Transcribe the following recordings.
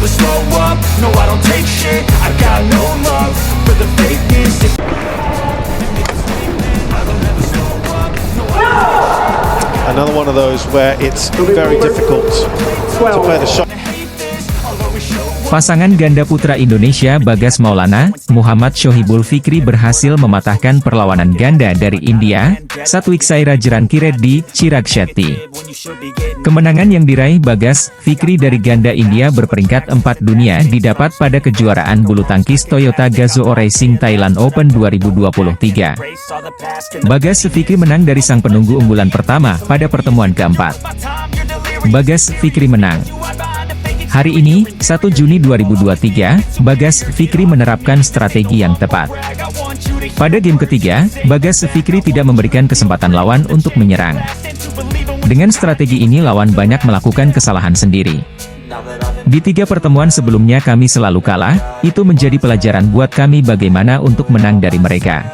never slow up, no I don't take shit, I got no love for the fakeness. Another one of those where it's very difficult to play the shot. Pasangan ganda putra Indonesia Bagas Maulana, Muhammad Shohibul Fikri berhasil mematahkan perlawanan ganda dari India, Satwiksai Rajarankireddy, Chirag Shetty. Kemenangan yang diraih Bagas, Fikri dari ganda India berperingkat 4 dunia didapat pada kejuaraan bulu tangkis Toyota Gazoo Racing Thailand Open 2023. Bagas Fikri menang dari sang penunggu unggulan pertama pada pertemuan keempat. Bagas Fikri menang. Hari ini, 1 Juni 2023, Bagas Fikri menerapkan strategi yang tepat. Pada game ketiga, Bagas Fikri tidak memberikan kesempatan lawan untuk menyerang. Dengan strategi ini lawan banyak melakukan kesalahan sendiri. Di 3 pertemuan sebelumnya kami selalu kalah, itu menjadi pelajaran buat kami bagaimana untuk menang dari mereka.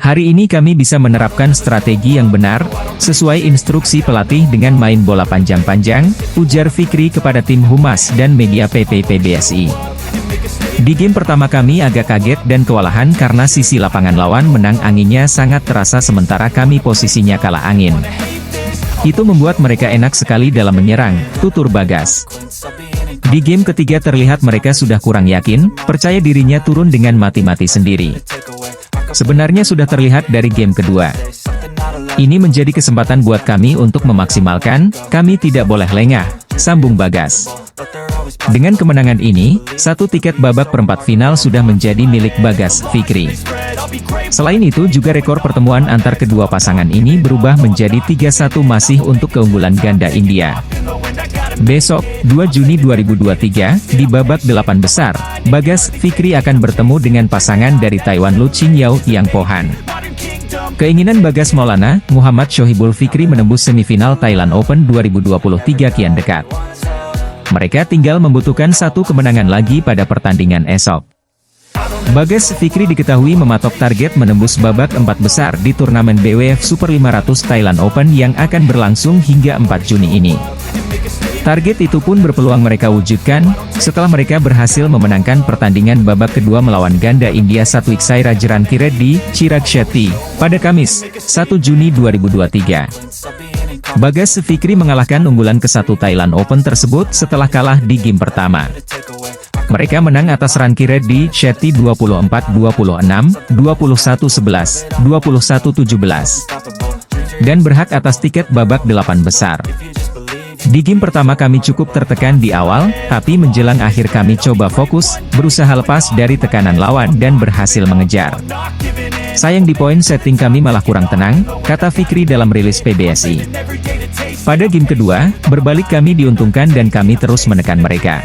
Hari ini kami bisa menerapkan strategi yang benar, sesuai instruksi pelatih dengan main bola panjang-panjang, ujar Fikri kepada tim humas dan media PBSI. Di game pertama kami agak kaget dan kewalahan karena sisi lapangan lawan menang anginnya sangat terasa sementara kami posisinya kalah angin. Itu membuat mereka enak sekali dalam menyerang, tutur Bagas. Di game ketiga terlihat mereka sudah kurang yakin, percaya dirinya turun dengan mati-mati sendiri. Sebenarnya sudah terlihat dari game kedua. Ini menjadi kesempatan buat kami untuk memaksimalkan, kami tidak boleh lengah, sambung Bagas. Dengan kemenangan ini, 1 tiket babak perempat final sudah menjadi milik Bagas Fikri. Selain itu juga rekor pertemuan antar kedua pasangan ini berubah menjadi 3-1 masih untuk keunggulan ganda India. Besok, 2 Juni 2023, di babak 8 besar, Bagas Fikri akan bertemu dengan pasangan dari Taiwan Lu Qingyao Yang Pohan. Keinginan Bagas Maulana, Muhammad Shohibul Fikri menembus semifinal Thailand Open 2023 kian dekat. Mereka tinggal membutuhkan 1 kemenangan lagi pada pertandingan esok. Bagas Fikri diketahui mematok target menembus babak 4 besar di turnamen BWF Super 500 Thailand Open yang akan berlangsung hingga 4 Juni ini. Target itu pun berpeluang mereka wujudkan, setelah mereka berhasil memenangkan pertandingan babak kedua melawan ganda India Satwiksai Rajarankireddy, Chirag Shetty, pada Kamis, 1 Juni 2023. Bagas Fikri mengalahkan unggulan ke-1 Thailand Open tersebut setelah kalah di game pertama. Mereka menang atas Rankireddy, Shetty 24-26, 21-11, 21-17. Dan berhak atas tiket babak 8 besar. Di game pertama kami cukup tertekan di awal, tapi menjelang akhir kami coba fokus, berusaha lepas dari tekanan lawan dan berhasil mengejar. Sayang di poin setting kami malah kurang tenang, kata Fikri dalam rilis PBSI. Pada game kedua, berbalik kami diuntungkan dan kami terus menekan mereka.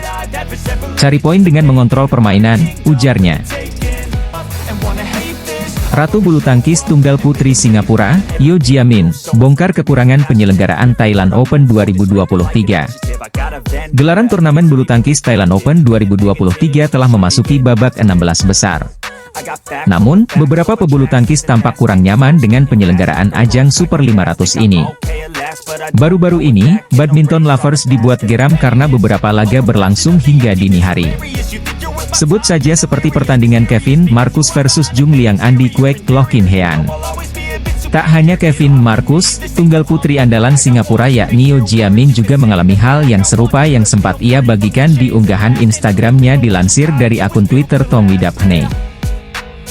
Cari poin dengan mengontrol permainan, ujarnya. Ratu bulu tangkis tunggal putri Singapura, Yeo Jia Min, bongkar kekurangan penyelenggaraan Thailand Open 2023. Gelaran turnamen bulu tangkis Thailand Open 2023 telah memasuki babak 16 besar. Namun, beberapa pebulu tangkis tampak kurang nyaman dengan penyelenggaraan ajang Super 500 ini. Baru-baru ini, badminton lovers dibuat geram karena beberapa laga berlangsung hingga dini hari. Sebut saja seperti pertandingan Kevin Marcus versus Jung Liang Andi Kwek Loh Kin Hean. Tak hanya Kevin Marcus, tunggal putri andalan Singapura yakni Yeo Jia Min juga mengalami hal yang serupa yang sempat ia bagikan di unggahan Instagramnya dilansir dari akun Twitter Tong Widapne.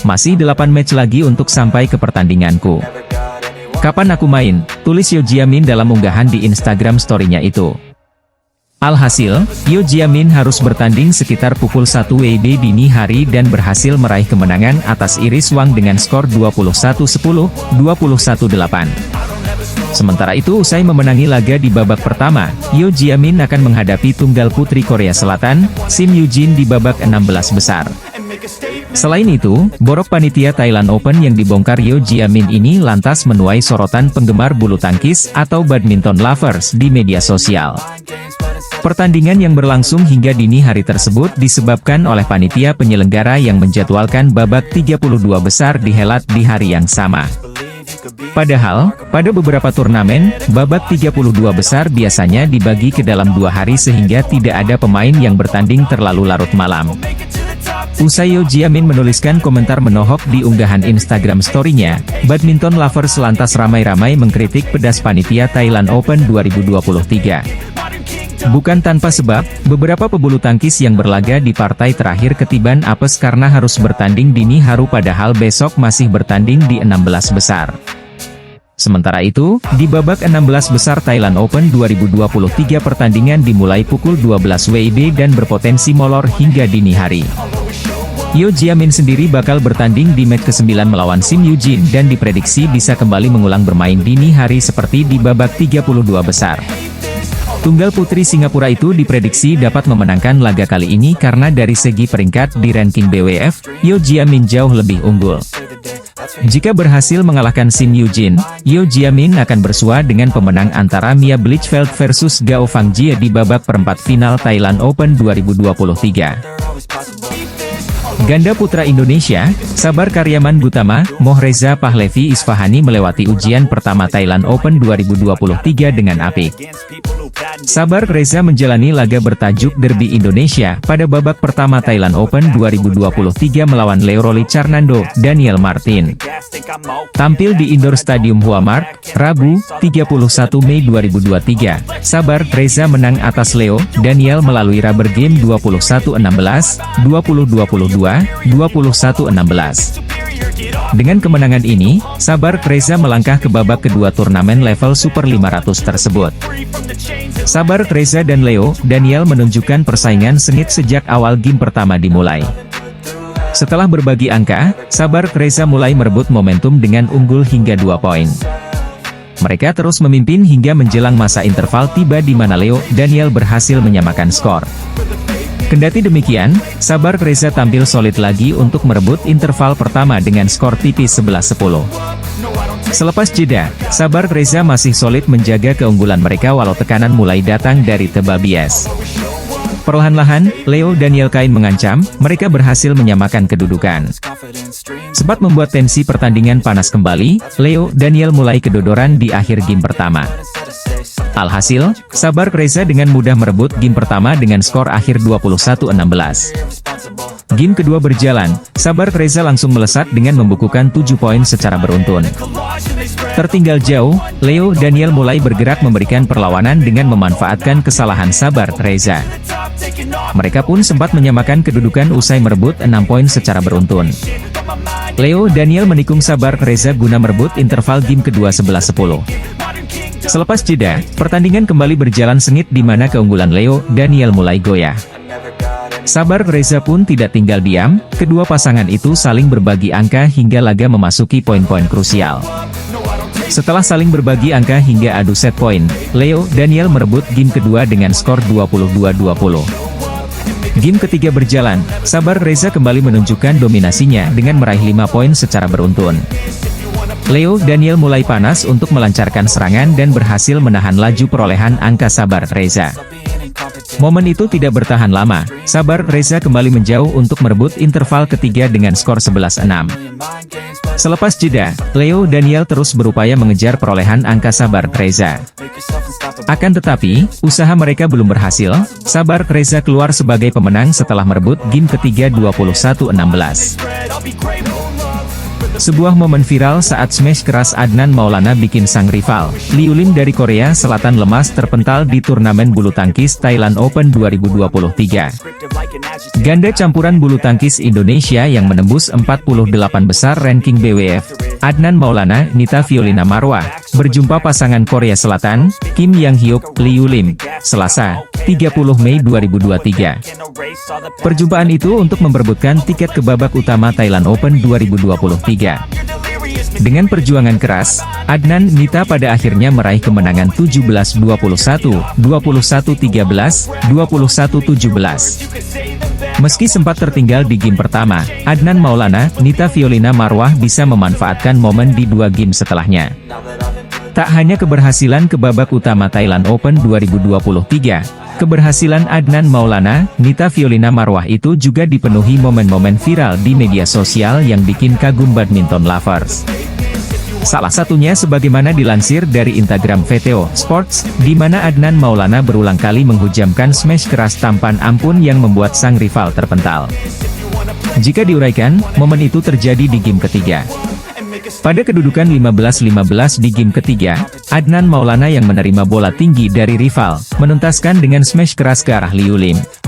Masih 8 match lagi untuk sampai ke pertandinganku. Kapan aku main? Tulis Yeo Jia Min dalam unggahan di Instagram story-nya itu. Alhasil, Yeo Jia Min harus bertanding sekitar pukul 1 WIB dini hari dan berhasil meraih kemenangan atas Iris Wang dengan skor 21-10, 21-8. Sementara itu usai memenangi laga di babak pertama, Yeo Jia Min akan menghadapi tunggal putri Korea Selatan, Sim Yoo-jin di babak 16 besar. Selain itu, borok panitia Thailand Open yang dibongkar Yeo Jia Min ini lantas menuai sorotan penggemar bulu tangkis atau badminton lovers di media sosial. Pertandingan yang berlangsung hingga dini hari tersebut disebabkan oleh panitia penyelenggara yang menjadwalkan babak 32 besar dihelat di hari yang sama. Padahal, pada beberapa turnamen, babak 32 besar biasanya dibagi ke dalam 2 hari sehingga tidak ada pemain yang bertanding terlalu larut malam. Usai Yeo Jia-min menuliskan komentar menohok di unggahan Instagram story-nya, badminton lovers lantas ramai-ramai mengkritik pedas panitia Thailand Open 2023. Bukan tanpa sebab, beberapa pebulu tangkis yang berlaga di partai terakhir ketiban apes karena harus bertanding dini hari padahal besok masih bertanding di 16 besar. Sementara itu, di babak 16 besar Thailand Open 2023 pertandingan dimulai pukul 12 WIB dan berpotensi molor hingga dini hari. Yeo Jia-min sendiri bakal bertanding di match ke-9 melawan Sim Yoo-jin dan diprediksi bisa kembali mengulang bermain dini hari seperti di babak 32 besar. Tunggal putri Singapura itu diprediksi dapat memenangkan laga kali ini karena dari segi peringkat di ranking BWF, Yeo Jia-min jauh lebih unggul. Jika berhasil mengalahkan Sim Yoo-jin, Yeo Jia-min akan bersua dengan pemenang antara Mia Blichfeld versus Gao Fangjie di babak perempat final Thailand Open 2023. Ganda putra Indonesia, Sabar Karyaman Gutama, Mohreza Pahlavi Isfahani melewati ujian pertama Thailand Open 2023 dengan apik. Sabar Reza menjalani laga bertajuk Derby Indonesia pada babak pertama Thailand Open 2023 melawan Leoroli Charnando, Daniel Martin. Tampil di Indoor Stadium Huamark, Rabu, 31 Mei 2023, Sabar Reza menang atas Leo Daniel melalui rubber game 21-16, 20-22, 21-16. Dengan kemenangan ini, Sabar Reza melangkah ke babak kedua turnamen level Super 500 tersebut. Sabar Reza dan Leo Daniel menunjukkan persaingan sengit sejak awal game pertama dimulai. Setelah berbagi angka, Sabar Reza mulai merebut momentum dengan unggul hingga 2 poin. Mereka terus memimpin hingga menjelang masa interval tiba di mana Leo Daniel berhasil menyamakan skor. Kendati demikian, Sabar Reza tampil solid lagi untuk merebut interval pertama dengan skor tipis 11-10. Selepas jeda, Sabar Reza masih solid menjaga keunggulan mereka walau tekanan mulai datang dari tebal bias. Perlahan-lahan, Leo Daniel Kain mengancam, mereka berhasil menyamakan kedudukan. Sempat membuat tensi pertandingan panas kembali, Leo Daniel mulai kedodoran di akhir game pertama. Alhasil, Sabar Reza dengan mudah merebut game pertama dengan skor akhir 21-16. Game kedua berjalan, Sabar Reza langsung melesat dengan membukukan 7 poin secara beruntun. Tertinggal jauh, Leo Daniel mulai bergerak memberikan perlawanan dengan memanfaatkan kesalahan Sabar Reza. Mereka pun sempat menyamakan kedudukan usai merebut 6 poin secara beruntun. Leo Daniel menikung Sabar Reza guna merebut interval game kedua 11-10. Selepas jeda, pertandingan kembali berjalan sengit di mana keunggulan Leo Daniel mulai goyah. Sabar Reza pun tidak tinggal diam, kedua pasangan itu saling berbagi angka hingga laga memasuki poin-poin krusial. Setelah saling berbagi angka hingga adu set poin, Leo Daniel merebut game kedua dengan skor 22-20. Game ketiga berjalan, Sabar Reza kembali menunjukkan dominasinya dengan meraih 5 poin secara beruntun. Leo Daniel mulai panas untuk melancarkan serangan dan berhasil menahan laju perolehan angka Sabar Reza. Momen itu tidak bertahan lama, Sabar Reza kembali menjauh untuk merebut interval ketiga dengan skor 11-6. Selepas jeda, Leo Daniel terus berupaya mengejar perolehan angka Sabar Reza. Akan tetapi, usaha mereka belum berhasil, Sabar Reza keluar sebagai pemenang setelah merebut game ketiga 21-16. Sebuah momen viral saat smash keras Adnan Maulana bikin sang rival, Liu Lim dari Korea Selatan lemas terpental di turnamen bulu tangkis Thailand Open 2023. Ganda campuran bulu tangkis Indonesia yang menembus 48 besar ranking BWF, Adnan Maulana, Nita Violina Marwah, berjumpa pasangan Korea Selatan, Kim Yang Hyuk, Liu Lim, Selasa, 30 Mei 2023. Perjumpaan itu untuk memperebutkan tiket ke babak utama Thailand Open 2023. Dengan perjuangan keras, Adnan Nita pada akhirnya meraih kemenangan 17-21, 21-13, 21-17. Meski sempat tertinggal di game pertama, Adnan Maulana, Nita Violina Marwah bisa memanfaatkan momen di 2 game setelahnya. Tak hanya keberhasilan ke babak utama Thailand Open 2023, keberhasilan Adnan Maulana, Nita Violina Marwah itu juga dipenuhi momen-momen viral di media sosial yang bikin kagum badminton lovers. Salah satunya sebagaimana dilansir dari Instagram VTO Sports, di mana Adnan Maulana berulang kali menghujamkan smash keras tampan ampun yang membuat sang rival terpental. Jika diuraikan, momen itu terjadi di game ketiga. Pada kedudukan 15-15 di game ketiga, Adnan Maulana yang menerima bola tinggi dari rival, menuntaskan dengan smash keras ke arah Liu Lim.